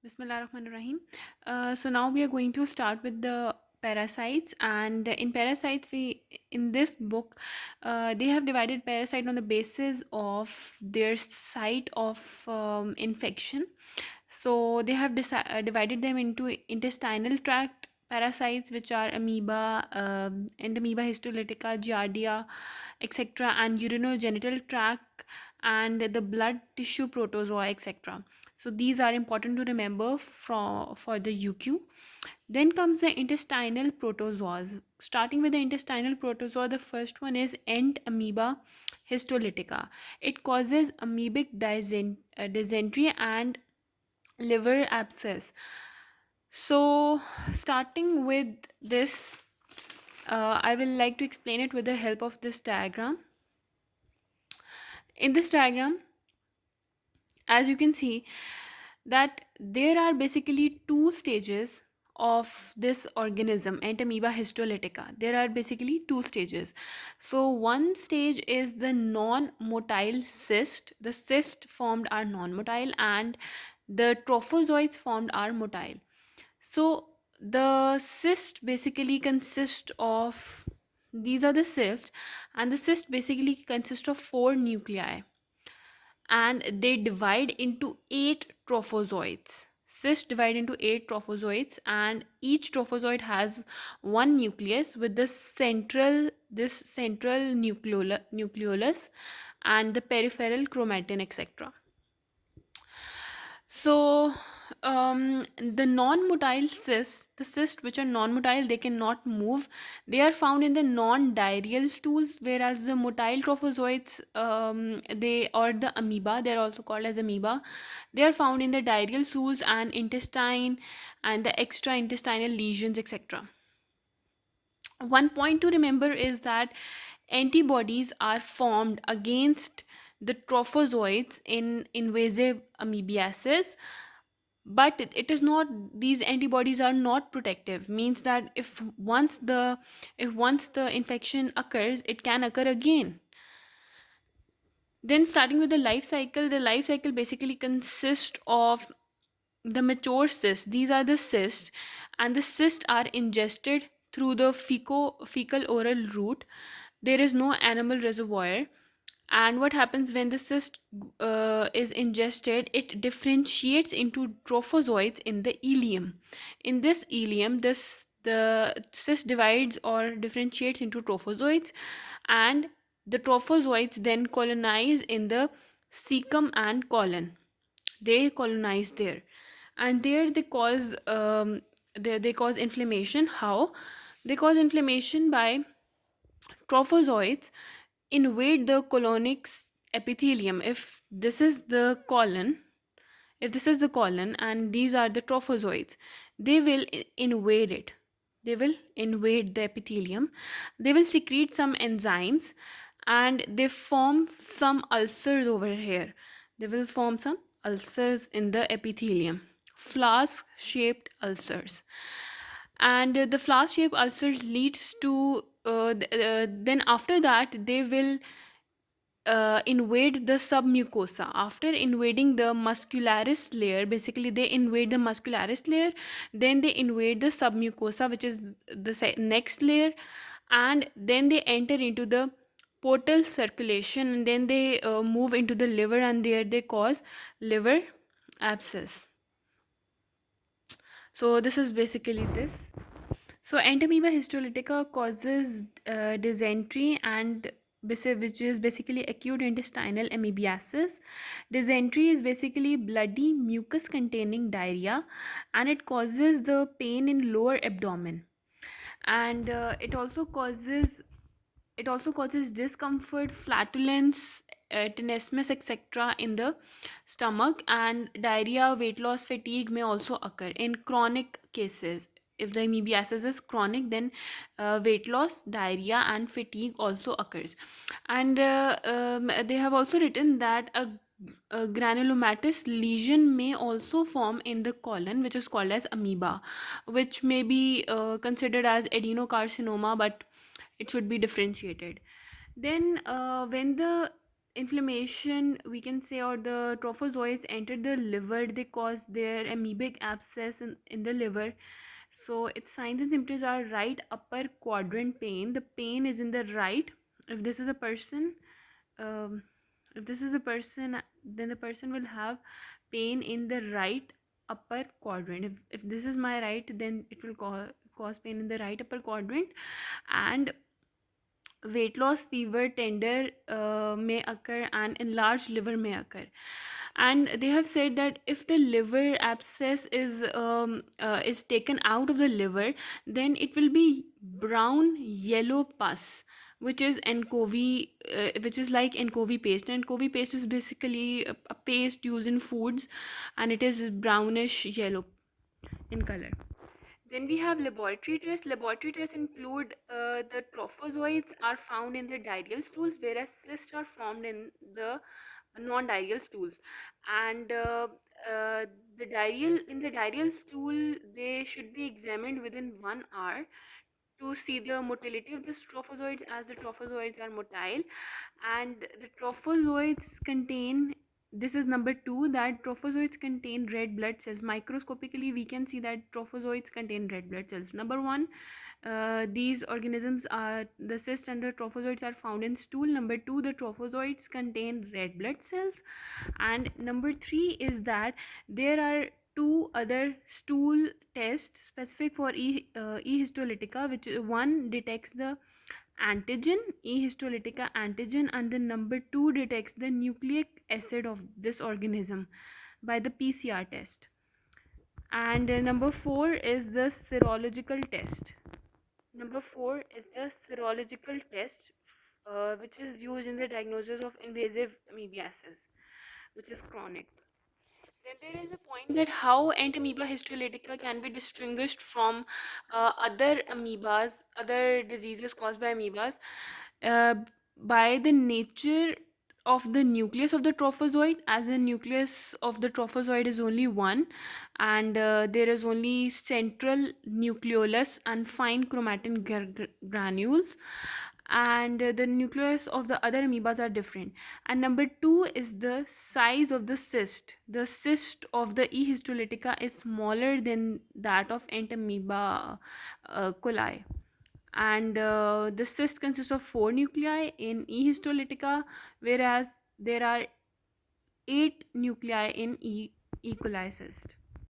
Bismillahirrahmanirrahim. So now we are going to start with the parasites, and in parasites, we in this book, they have divided parasite on the basis of their site of infection. So they have divided them into intestinal tract parasites, which are amoeba, and amoeba histolytica, giardia, etc., and urinogenital tract, and the blood tissue protozoa, etc. So these are important to remember for the UQ. Then comes the intestinal protozoas. Starting with the intestinal protozoa, the first one is Ent amoeba histolytica. It causes amoebic dysentery and liver abscess. So, starting with this, I will like to explain it with the help of this diagram. In this diagram, as you can see, that there are basically two stages of this organism, entamoeba histolytica. There are basically two stages. So one stage is the non-motile cyst. The cyst formed are non-motile, and the trophozoites formed are motile. So the cyst basically consists of, these are the cysts, and the cyst basically consists of four nuclei, and they divide into eight trophozoites. Cysts divide into eight trophozoites, and each trophozoite has one nucleus with this central nucleolus and the peripheral chromatin, etc. So, the non-motile cysts, the cysts which are non-motile, they cannot move. They are found in the non-diarrheal stools, whereas the motile trophozoites, they or the amoeba, they are also called as amoeba. They are found in the diarrheal stools and intestine and the extra-intestinal lesions, etc. One point to remember is that antibodies are formed against the trophozoites in invasive amoebiasis, but it is not, these antibodies are not protective, means that if once the infection occurs, it can occur again. Then, starting with the life cycle basically consists of the mature cysts. These are the cysts, and the cysts are ingested through the fecal oral route. There is no animal reservoir. And what happens when the cyst is ingested, it differentiates into trophozoites in the ileum. In this ileum, the cyst divides or differentiates into trophozoites, and the trophozoites then colonize in the cecum and colon. They colonize there, and there they cause inflammation. How they cause inflammation? By trophozoites invade the colonic epithelium. If this is the colon and these are the trophozoites, they will invade it. They will invade the epithelium. They will secrete some enzymes, and they form some ulcers over here. They will form some ulcers in the epithelium, flask shaped ulcers. And the flask shaped ulcers leads to then after that they will invade the submucosa. After invading the muscularis layer, basically they invade the muscularis layer, then they invade the submucosa, which is the next layer, and then they enter into the portal circulation, and then they move into the liver, and there they cause liver abscess. So this is basically this. So entamoeba histolytica causes dysentery, and which is basically acute intestinal amoebiasis. Dysentery is basically bloody mucus containing diarrhea, and it causes the pain in lower abdomen, and it also causes discomfort, flatulence, tenesmus, etc. in the stomach, and diarrhea, weight loss, fatigue may also occur in chronic cases. If the amoebiasis is chronic, then weight loss, diarrhea, and fatigue also occurs. And they have also written that a granulomatous lesion may also form in the colon, which is called as amoeba, which may be considered as adenocarcinoma, but it should be differentiated. Then when the inflammation, we can say, or the trophozoites enter the liver, they cause their amoebic abscess in the liver. So its signs and symptoms are right upper quadrant pain. The pain is in the right. If this is a person, um, if this is a person, then the person will have pain in the right upper quadrant. If this is my right, then it will cause pain in the right upper quadrant. And weight loss, fever, tender may occur, and enlarged liver may occur. And they have said that if the liver abscess is taken out of the liver, then it will be brown yellow pus, which is anchovy, which is like anchovy paste. And anchovy paste is basically a paste used in foods, and it is brownish yellow in color. Then we have laboratory tests. Laboratory tests include the trophozoites are found in the diarrheal stools, whereas cysts are formed in the non-diarrheal stools. And the diarrheal stool, they should be examined within 1 hour to see the motility of the trophozoites, as the trophozoites are motile. And the trophozoites contain, this is number 2, that trophozoites contain red blood cells. Microscopically we can see that trophozoites contain red blood cells. Number 1, these organisms are, the cyst and the trophozoites are found in stool. Number 2, the trophozoites contain red blood cells. And number 3 is that there are two other stool tests specific for E histolytica, which one detects the antigen, E histolytica antigen, and the number 2 detects the nucleic acid of this organism by the PCR test. And number 4 is the serological test. Number 4 is the serological test, which is used in the diagnosis of invasive amoebiasis, which is chronic. Then there is a point that how Entamoeba histolytica can be distinguished from other amoebas, other diseases caused by amoebas, uh, by the nature of the nucleus of the trophozoid, as the nucleus of the trophozoid is only one, and there is only central nucleolus and fine chromatin granules, and the nucleus of the other amoebas are different. And number 2 is the size of the cyst. The cyst of the E histolytica is smaller than that of Entamoeba coli, and the cyst consists of 4 nuclei in E histolytica, whereas there are 8 nuclei in E. coli cyst.